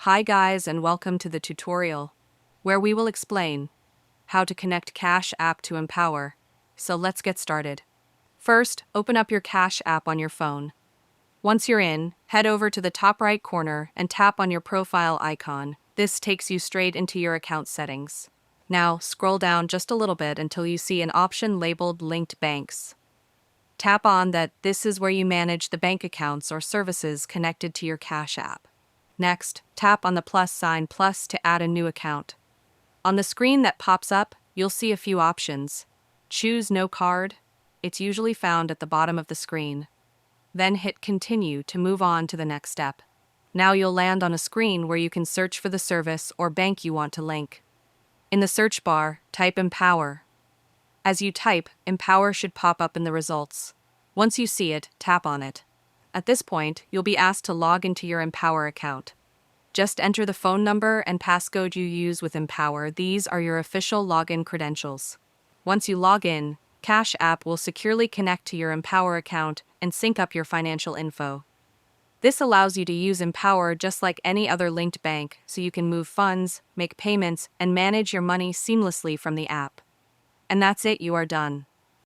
Hi guys and welcome to the tutorial, where we will explain how to connect Cash App to Empower. So let's get started. First, open up your Cash App on your phone. Once you're in, head over to the top right corner and tap on your profile icon. This takes you straight into your account settings. Now, scroll down just a little bit until you see an option labeled Linked Banks. Tap on that. This is where you manage the bank accounts or services connected to your Cash App. Next, tap on the plus sign plus to add a new account. On the screen that pops up, you'll see a few options. Choose No Card. It's usually found at the bottom of the screen. Then hit Continue to move on to the next step. Now you'll land on a screen where you can search for the service or bank you want to link. In the search bar, type Empower. As you type, Empower should pop up in the results. Once you see it, tap on it. At this point, you'll be asked to log into your Empower account. Just enter the phone number and passcode you use with Empower. These are your official login credentials. Once you log in, Cash App will securely connect to your Empower account and sync up your financial info. This allows you to use Empower just like any other linked bank, so you can move funds, make payments, and manage your money seamlessly from the app. And that's it, you are done.